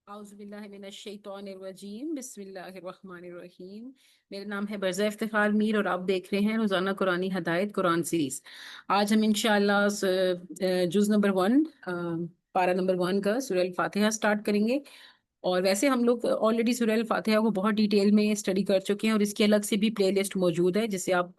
اعوذ باللہ من الشیطان الرجیم بسم اللہ الرحمن الرحیم۔ میرا نام ہے برزہ افتخار میر اور آپ دیکھ رہے ہیں روزانہ قرآنی ہدایت قرآن سیریز۔ آج ہم انشاءاللہ جز نمبر 1 پارہ نمبر 1 کا سورہ الفاتحہ سٹارٹ کریں گے۔ اور ویسے ہم لوگ آلریڈی سورہ الفاتحہ کو بہت ڈیٹیل میں اسٹڈی کر چکے ہیں اور اس کی الگ سے بھی پلے لسٹ موجود ہے جسے آپ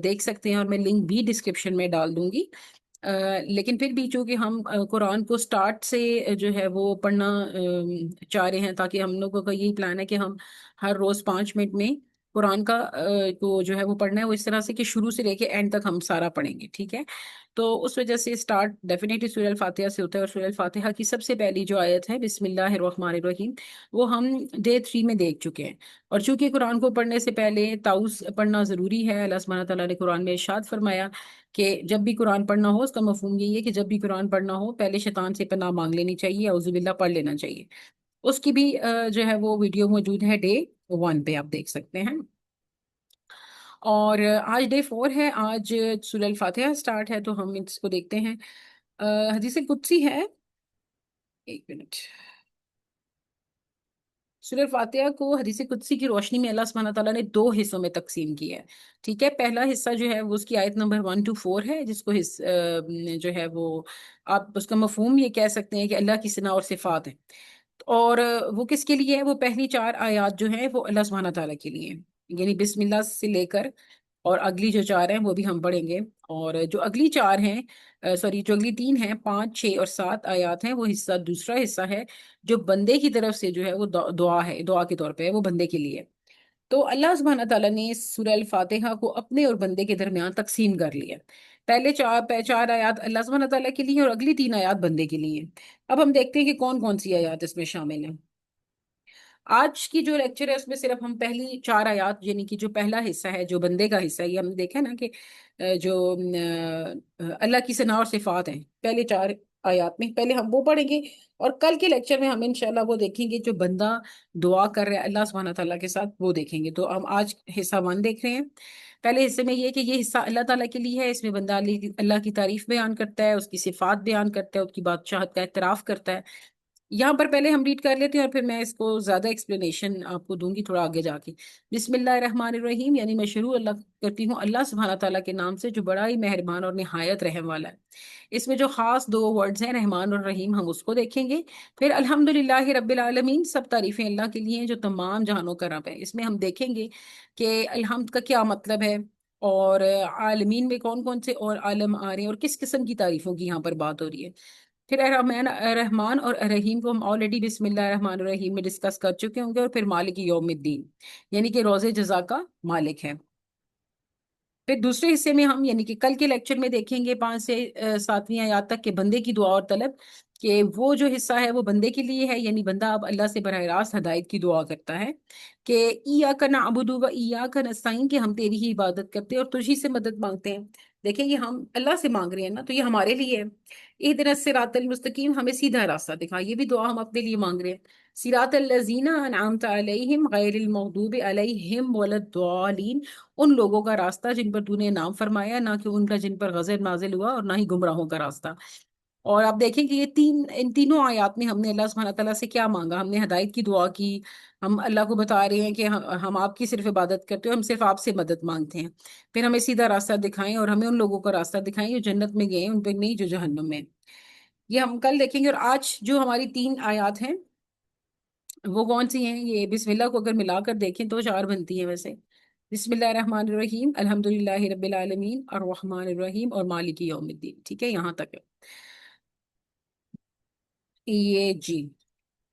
دیکھ سکتے ہیں، اور میں لنک بھی ڈسکرپشن میں ڈال دوں گی۔ لیکن پھر بھی چونکہ ہم قرآن کو سٹارٹ سے جو ہے وہ پڑھنا چاہ رہے ہیں، تاکہ ہم لوگوں کا یہی پلان ہے کہ ہم ہر روز 5 منٹ میں قرآن کا کو جو ہے وہ پڑھنا ہے، وہ اس طرح سے کہ شروع سے لے کے اینڈ تک ہم سارا پڑھیں گے، ٹھیک ہے؟ تو اس وجہ سے سٹارٹ ڈیفینیٹلی سورہ الفاتحہ سے ہوتا ہے، اور سورہ الفاتحہ کی سب سے پہلی جو آیت ہے بسم اللہ الرحمن الرحیم، وہ ہم ڈے 3 میں دیکھ چکے ہیں۔ اور چونکہ قرآن کو پڑھنے سے پہلے تعوذ پڑھنا ضروری ہے، اللہ سبحانہ تعالیٰ نے قرآن میں ارشاد فرمایا کہ جب بھی قرآن پڑھنا ہو، اس کا مفہوم یہی ہے کہ جب بھی قرآن پڑھنا ہو پہلے شیطان سے پناہ مانگ لینی چاہیے، اعوذ باللہ پڑھ لینا چاہیے۔ اس کی بھی جو ہے وہ ویڈیو موجود ہے ڈے 1 پہ، آپ دیکھ سکتے ہیں۔ اور آج ڈے 4 ہے، آج سورہ الفاتحہ سٹارٹ ہے، تو ہم اس کو دیکھتے ہیں۔ حدیث قدسی ہے، ایک منٹ۔ سورہ الفاتحہ کو حدیث قدسی کی روشنی میں اللہ سبحانہ تعالیٰ نے 2 حصوں میں تقسیم کیا ہے، ٹھیک ہے؟ پہلا حصہ جو ہے وہ اس کی آیت نمبر 1 to 4 ہے، جس کو جو ہے وہ آپ اس کا مفہوم یہ کہہ سکتے ہیں کہ اللہ کی ثنا اور صفات ہے۔ اور وہ کس کے لیے ہے؟ وہ پہلی 4 آیات جو ہیں وہ اللہ سبحانہ تعالیٰ کے لیے ہیں، یعنی بسم اللہ سے لے کر اور اگلی جو 4 ہیں وہ بھی ہم پڑھیں گے۔ اور جو اگلی 4 ہیں، سوری جو اگلی 3 ہیں، 5 6 اور 7 آیات ہیں، وہ حصہ دوسرا حصہ ہے جو بندے کی طرف سے جو ہے وہ دعا ہے، دعا کے طور پہ ہے، وہ بندے کے لیے۔ تو اللہ سبحانہ تعالیٰ نے سورہ الفاتحہ کو اپنے اور بندے کے درمیان تقسیم کر لیا۔ پہلے 4 آیات اللہ سبحانہ تعالیٰ کے لیے اور اگلی 3 آیات بندے کے لیے۔ اب ہم دیکھتے ہیں کہ کون کون سی آیات اس میں شامل ہیں۔ آج کی جو لیکچر ہے اس میں صرف ہم پہلی 4 آیات، یعنی کہ جو پہلا حصہ ہے جو بندے کا حصہ ہے، یہ ہم نے دیکھا نا کہ جو اللہ کی ثنا اور صفات ہیں پہلے 4 آیات میں، پہلے ہم وہ پڑھیں گے۔ اور کل کے لیکچر میں ہم انشاءاللہ وہ دیکھیں گے جو بندہ دعا کر رہا ہے اللہ سبحانہ تعالیٰ کے ساتھ، وہ دیکھیں گے۔ تو ہم آج حصہ 1 دیکھ رہے ہیں۔ پہلے حصے میں یہ کہ یہ حصہ اللہ تعالیٰ کے لیے ہے، اس میں بندہ اللہ کی تعریف بیان کرتا ہے، اس کی صفات بیان کرتا ہے، اس کی بادشاہت کا اعتراف کرتا ہے۔ یہاں پر پہلے ہم ریڈ کر لیتے ہیں اور پھر میں اس کو زیادہ ایکسپلینیشن آپ کو دوں گی تھوڑا آگے جا کے۔ بسم اللہ الرحمن الرحیم، یعنی میں شروع اللہ کرتی ہوں اللہ سبحانہ تعالیٰ کے نام سے جو بڑا ہی مہربان اور نہایت رحم والا ہے۔ اس میں جو خاص 2 ورڈز ہیں رحمان اور رحیم، ہم اس کو دیکھیں گے۔ پھر الحمدللہ رب العالمین، سب تعریفیں اللہ کے لیے ہیں جو تمام جہانوں کا رب ہے۔ اس میں ہم دیکھیں گے کہ الحمد کا کیا مطلب ہے، اور عالمین میں کون کون سے اور عالم آ رہے ہیں، اور کس قسم کی تعریفوں کی یہاں پر بات ہو رہی ہے۔ پھر رحمان اور رحیم کو ہم آلریڈی بسم اللہ الرحمن الرحیم میں ڈسکس کر چکے ہوں گے۔ اور پھر مالک یوم الدین، یعنی کہ روز جزا کا مالک ہے۔ پھر دوسرے حصے میں ہم یعنی کہ کل کے لیکچر میں دیکھیں گے 5 سے 7ویں آیات تک کہ بندے کی دعا اور طلب، کہ وہ جو حصہ ہے وہ بندے کے لیے ہے، یعنی بندہ اب اللہ سے براہ راست ہدایت کی دعا کرتا ہے کہ ایاک نعبد و ایاک نستعین، کہ ہم تیری ہی عبادت کرتے ہیں اور تجھی سے مدد مانگتے ہیں۔ دیکھیں یہ ہم اللہ سے مانگ رہے ہیں نا، تو یہ ہمارے لیے ہے۔ اہدنا الصراط المستقیم، ہمیں سیدھا راستہ دکھا، یہ بھی دعا ہم اپنے لیے مانگ رہے ہیں۔ صراط الذین انعمت علیہم غیر المغضوب علیہم ولا الضالین، ان لوگوں کا راستہ جن پر تو نے انعام فرمایا، نہ کہ ان کا جن پر غضب نازل ہوا، اور نہ ہی گمراہوں کا راستہ۔ اور آپ دیکھیں کہ ان تینوں آیات میں ہم نے اللہ سبحانہ تعالیٰ سے کیا مانگا؟ ہم نے ہدایت کی دعا کی، ہم اللہ کو بتا رہے ہیں کہ ہم آپ کی صرف عبادت کرتے ہیں، ہم صرف آپ سے مدد مانگتے ہیں۔ پھر ہمیں سیدھا راستہ دکھائیں، اور ہمیں ان لوگوں کا راستہ دکھائیں جو جنت میں گئے ہیں، ان پہ نہیں جو جہنم میں۔ یہ ہم کل دیکھیں گے۔ اور آج جو ہماری 3 آیات ہیں وہ کون سی ہیں؟ یہ بسم اللہ کو اگر ملا کر دیکھیں تو 4 بنتی ہیں ویسے۔ بسم اللہ الرحمن الرحیم، الحمدللہ رب العالمین، الرحمن الرحیم، اور مالک یوم الدین، ٹھیک ہے؟ یہاں تک ہے یہ جی۔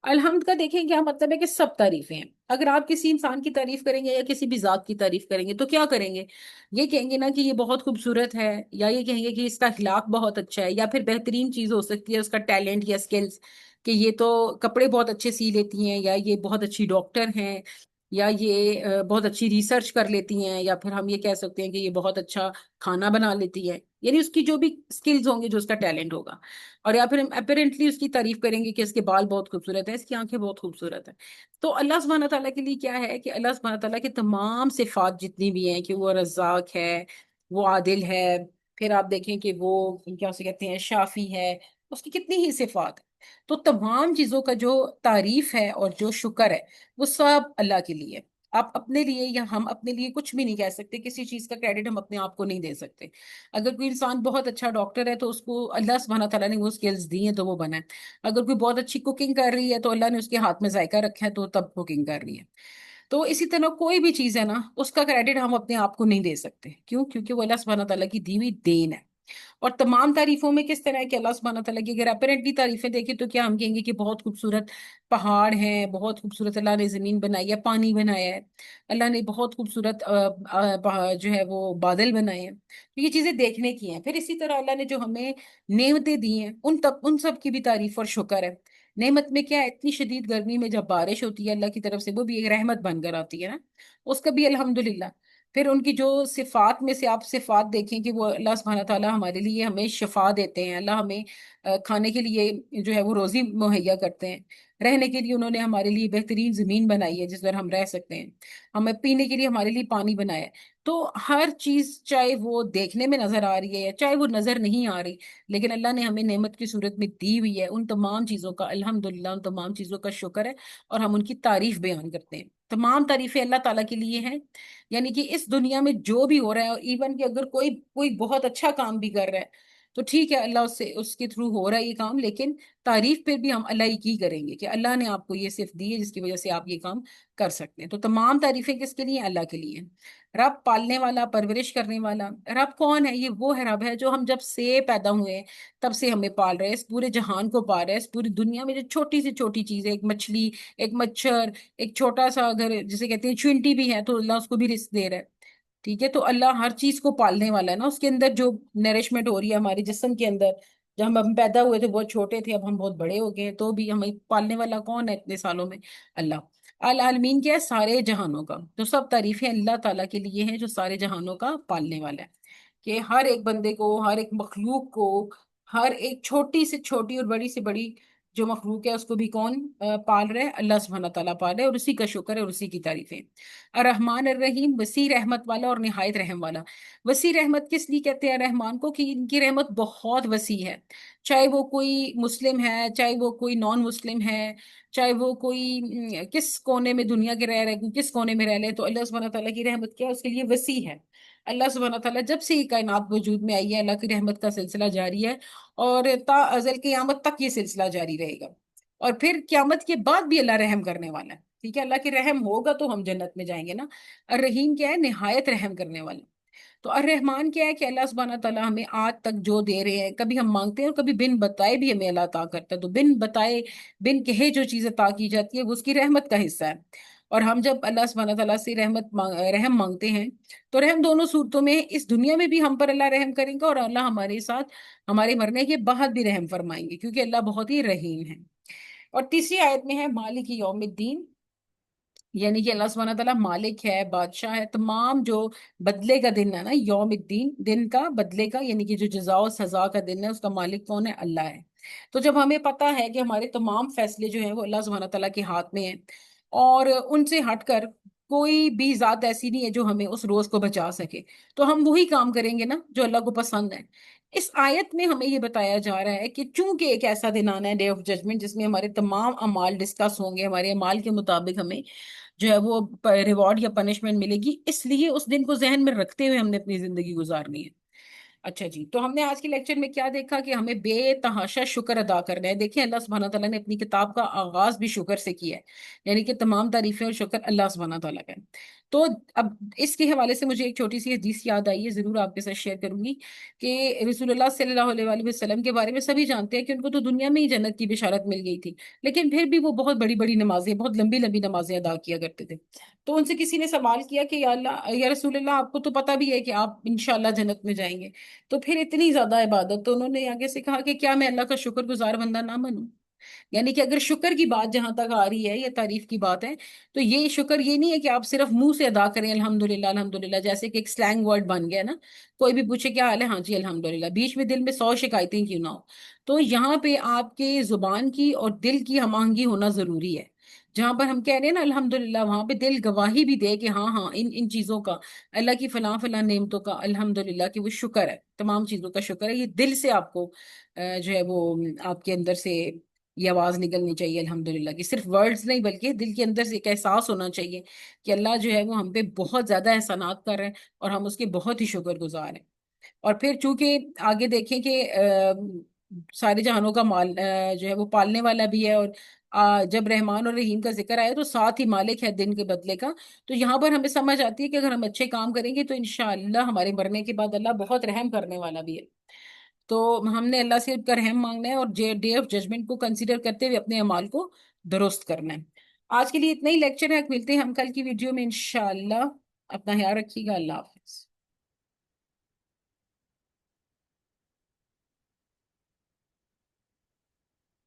الحمد کا دیکھیں کیا مطلب ہے کہ سب تعریفیں ہیں۔ اگر آپ کسی انسان کی تعریف کریں گے یا کسی بھی ذات کی تعریف کریں گے تو کیا کریں گے؟ یہ کہیں گے نا کہ یہ بہت خوبصورت ہے، یا یہ کہیں گے کہ اس کا اخلاق بہت اچھا ہے، یا پھر بہترین چیز ہو سکتی ہے اس کا ٹیلنٹ یا سکلز، کہ یہ تو کپڑے بہت اچھے سی لیتی ہیں، یا یہ بہت اچھی ڈاکٹر ہیں، یا یہ بہت اچھی ریسرچ کر لیتی ہیں، یا پھر ہم یہ کہہ سکتے ہیں کہ یہ بہت اچھا کھانا بنا لیتی ہے، یعنی اس کی جو بھی سکلز ہوں گے، جو اس کا ٹیلنٹ ہوگا۔ اور یا پھر ہم اپیرنٹلی اس کی تعریف کریں گے کہ اس کے بال بہت خوبصورت ہیں، اس کی آنکھیں بہت خوبصورت ہیں۔ تو اللہ سبحانہ تعالیٰ کے لیے کیا ہے کہ اللہ سبحانہ تعالیٰ کی تمام صفات جتنی بھی ہیں، کہ وہ رزاق ہے، وہ عادل ہے، پھر آپ دیکھیں کہ وہ کیا سے کہتے ہیں شافی ہے، اس کی کتنی ہی صفات ہے. تو تمام چیزوں کا جو تعریف ہے اور جو شکر ہے وہ سب اللہ کے لیے. آپ اپنے لیے یا ہم اپنے لیے کچھ بھی نہیں کہہ سکتے، کسی چیز کا کریڈٹ ہم اپنے آپ کو نہیں دے سکتے. اگر کوئی انسان بہت اچھا ڈاکٹر ہے تو اس کو اللہ سبحانہ تعالیٰ نے وہ سکلز دی ہیں تو وہ بنا ہے. اگر کوئی بہت اچھی کوکنگ کر رہی ہے تو اللہ نے اس کے ہاتھ میں ذائقہ رکھا ہے تو تب کوکنگ کر رہی ہے. تو اسی طرح کوئی بھی چیز ہے نا، اس کا کریڈٹ ہم اپنے آپ کو نہیں دے سکتے. کیوں؟ کیونکہ وہ اللہ سبحانہ تعالیٰ کی دی ہوئی دین ہے. اور تمام تعریفوں میں کس طرح ہے کہ اللہ سبحانہ تعالیٰ کی اگر اپیرنٹلی تعریفیں دیکھیں تو کیا ہم کہیں گے کہ بہت خوبصورت پہاڑ ہیں، بہت خوبصورت اللہ نے زمین بنائی ہے، پانی بنایا ہے، اللہ نے بہت خوبصورت جو ہے وہ بادل بنائے ہیں. تو یہ چیزیں دیکھنے کی ہیں. پھر اسی طرح اللہ نے جو ہمیں نعمتیں دی ہیں ان سب کی بھی تعریف اور شکر ہے. نعمت میں کیا ہے؟ اتنی شدید گرمی میں جب بارش ہوتی ہے اللہ کی طرف سے، وہ بھی ایک رحمت بن کر آتی ہے نا، اس کا بھی الحمدللہ. پھر ان کی جو صفات میں سے آپ صفات دیکھیں کہ وہ اللہ سبحانہ تعالیٰ ہمارے لیے ہمیں شفا دیتے ہیں. اللہ ہمیں کھانے کے لیے جو ہے وہ روزی مہیا کرتے ہیں. رہنے کے لیے انہوں نے ہمارے لیے بہترین زمین بنائی ہے جس پر ہم رہ سکتے ہیں. ہمیں پینے کے لیے ہمارے لیے پانی بنایا ہے. تو ہر چیز چاہے وہ دیکھنے میں نظر آ رہی ہے یا چاہے وہ نظر نہیں آ رہی، لیکن اللہ نے ہمیں نعمت کی صورت میں دی ہوئی ہے. ان تمام چیزوں کا الحمدللہ، ان تمام چیزوں کا شکر ہے اور ہم ان کی تعریف بیان کرتے ہیں. تمام تعریفیں اللہ تعالیٰ کے لیے ہیں. یعنی کہ اس دنیا میں جو بھی ہو رہا ہے، اور ایون کہ اگر کوئی بہت اچھا کام بھی کر رہا ہے تو ٹھیک ہے، اللہ اس کے تھرو ہو رہا ہے یہ کام، لیکن تعریف پھر بھی ہم اللہ ہی کی کریں گے کہ اللہ نے آپ کو یہ صرف دی ہے جس کی وجہ سے آپ یہ کام کر سکتے ہیں. تو تمام تعریفیں کس کے لیے؟ اللہ کے لیے. رب پالنے والا، پرورش کرنے والا. رب کون ہے؟ یہ وہ ہے رب ہے جو ہم جب سے پیدا ہوئے ہیں تب سے ہمیں پال رہے ہیں، اس پورے جہان کو پال رہے ہیں. اس پوری دنیا میں جو چھوٹی سے چھوٹی چیز ہے، ایک مچھلی، ایک مچھر، ایک چھوٹا سا اگر جسے کہتے ہیں چونٹی بھی ہے تو اللہ اس کو بھی رزق دے رہا ہے. ٹھیک ہے، تو اللہ ہر چیز کو پالنے والا ہے نا. اس کے اندر جو نرشمنٹ ہو رہی ہے ہمارے جسم کے اندر، جب ہم پیدا ہوئے تھے بہت چھوٹے تھے، اب ہم بہت بڑے ہو گئے ہیں، تو بھی ہمیں پالنے والا کون ہے اتنے سالوں میں؟ اللہ. العالمین کیا ہے؟ سارے جہانوں کا. تو سب تعریفیں اللہ تعالیٰ کے لیے ہیں جو سارے جہانوں کا پالنے والا ہے. کہ ہر ایک بندے کو، ہر ایک مخلوق کو، ہر ایک چھوٹی سے چھوٹی اور بڑی سے بڑی جو مخلوق ہے اس کو بھی کون پال رہے ہیں؟ اللہ سبحانہ تعالیٰ پال رہے ہیں، اور اسی کا شکر ہے اور اسی کی تعریفیں. الرحمن الرحیم، وسیع رحمت والا اور نہایت رحم والا. وسیع رحمت کس لیے کہتے ہیں رحمان کو؟ کہ ان کی رحمت بہت وسیع ہے. چاہے وہ کوئی مسلم ہے، چاہے وہ کوئی نان مسلم ہے، چاہے وہ کوئی کس کونے میں دنیا کے رہ رہے، کس کونے میں رہ لے، تو اللہ سبحانہ تعالیٰ کی رحمت کیا ہے؟ اس کے لیے وسیع ہے. اللہ سبحانہ تعالیٰ جب سے یہ کائنات وجود میں آئی ہے، اللہ کی رحمت کا سلسلہ جاری ہے، اور تا ازل قیامت تک یہ سلسلہ جاری رہے گا. اور پھر قیامت کے بعد بھی اللہ رحم کرنے والا ہے. ٹھیک ہے، اللہ کے رحم ہوگا تو ہم جنت میں جائیں گے نا. الرحیم کیا ہے؟ نہایت رحم کرنے والا. تو الرحمن کیا ہے؟ کہ اللہ سبحانہ تعالیٰ ہمیں آج تک جو دے رہے ہیں، کبھی ہم مانگتے ہیں اور کبھی بن بتائے بھی ہمیں اللہ عطا کرتا ہے. تو بن بتائے، بن کہے جو چیز عطا کی جاتی ہے وہ اس کی رحمت کا حصہ ہے. اور ہم جب اللہ سبحانہ تعالیٰ سے رحم مانگتے ہیں تو رحم دونوں صورتوں میں، اس دنیا میں بھی ہم پر اللہ رحم کریں گا اور اللہ ہمارے ساتھ ہمارے مرنے کے بعد بھی رحم فرمائیں گے، کیونکہ اللہ بہت ہی رحیم ہے. اور تیسری آیت میں ہے مالک یوم الدین. یعنی کہ اللہ سبحانہ تعالیٰ مالک ہے، بادشاہ ہے. تمام جو بدلے کا دن ہے نا، یوم الدین، دن کا بدلے کا، یعنی کہ جو جزا و سزا کا دن ہے، اس کا مالک کون ہے؟ اللہ ہے. تو جب ہمیں پتا ہے کہ ہمارے تمام فیصلے جو ہیں وہ اللہ سبحانہ تعالیٰ کے ہاتھ میں ہیں، اور ان سے ہٹ کر کوئی بھی ذات ایسی نہیں ہے جو ہمیں اس روز کو بچا سکے، تو ہم وہی کام کریں گے نا جو اللہ کو پسند ہے. اس آیت میں ہمیں یہ بتایا جا رہا ہے کہ چونکہ ایک ایسا دن آنا ہے، ڈے آف ججمنٹ، جس میں ہمارے تمام اعمال ڈسکس ہوں گے، ہمارے اعمال کے مطابق ہمیں جو ہے وہ ریوارڈ یا پنشمنٹ ملے گی، اس لیے اس دن کو ذہن میں رکھتے ہوئے ہم نے اپنی زندگی گزارنی ہے. اچھا جی، تو ہم نے آج کے لیکچر میں کیا دیکھا؟ کہ ہمیں بے تحاشا شکر ادا کرنا ہے. دیکھیں اللہ سبحانہ تعالیٰ نے اپنی کتاب کا آغاز بھی شکر سے کیا ہے، یعنی کہ تمام تعریفیں اور شکر اللہ سبحانہ تعالیٰ کا ہے. تو اب اس کے حوالے سے مجھے ایک چھوٹی سی حدیث یاد آئی ہے، ضرور آپ کے ساتھ شیئر کروں گی. کہ رسول اللہ صلی اللہ علیہ وآلہ وسلم کے بارے میں سبھی جانتے ہیں کہ ان کو تو دنیا میں ہی جنت کی بشارت مل گئی تھی، لیکن پھر بھی وہ بہت بڑی بڑی نمازیں، بہت لمبی لمبی نمازیں ادا کیا کرتے تھے. تو ان سے کسی نے سوال کیا کہ یا اللہ، یا رسول اللہ، آپ کو تو پتہ بھی ہے کہ آپ انشاءاللہ جنت میں جائیں گے، تو پھر اتنی زیادہ عبادت. تو انہوں نے آگے سے کہا کہ کیا میں اللہ کا شکر گزار بندہ نہ بنوں؟ یعنی کہ اگر شکر کی بات جہاں تک آ رہی ہے یا تعریف کی بات ہے، تو یہ شکر یہ نہیں ہے کہ آپ صرف منہ سے ادا کریں الحمدللہ الحمدللہ، جیسے کہ ایک سلینگ ورڈ بن گیا نا. کوئی بھی پوچھے کیا حال ہے، ہاں جی الحمدللہ، بیچ میں دل میں 100 شکایتیں کیوں نہ ہو. تو یہاں پہ آپ کے زبان کی اور دل کی ہم آہنگی ہونا ضروری ہے. جہاں پر ہم کہہ رہے ہیں نا الحمدللہ، وہاں پہ دل گواہی بھی دے کہ ہاں ہاں ان ان چیزوں کا، اللہ کی فلاں فلاں نعمتوں کا الحمدللہ کہ وہ شکر ہے، تمام چیزوں کا شکر ہے، یہ دل سے آپ کو جو ہے وہ آپ کے اندر سے یہ آواز نکلنی چاہیے الحمدللہ کی، صرف ورڈز نہیں بلکہ دل کے اندر سے ایک احساس ہونا چاہیے کہ اللہ جو ہے وہ ہم پہ بہت زیادہ احسانات کر رہے ہیں اور ہم اس کے بہت ہی شکر گزار ہیں۔ اور پھر چونکہ آگے دیکھیں کہ سارے جہانوں کا مال جو ہے وہ پالنے والا بھی ہے، اور جب رحمان اور رحیم کا ذکر آیا تو ساتھ ہی مالک ہے دن کے بدلے کا، تو یہاں پر ہمیں سمجھ آتی ہے کہ اگر ہم اچھے کام کریں گے تو انشاءاللہ ہمارے مرنے کے بعد اللہ بہت رحم کرنے والا بھی ہے۔ تو ہم نے اللہ سے ان کا رحم مانگنا ہے اور ڈے آف ججمنٹ کو کنسیڈر کرتے ہوئے اپنے اعمال کو درست کرنا ہے۔ آج کے لیے اتنا ہی لیکچر ہے، ملتے ہیں ہم کل کی ویڈیو میں انشاءاللہ۔ اپنا خیال رکھیے گا، اللہ حافظ۔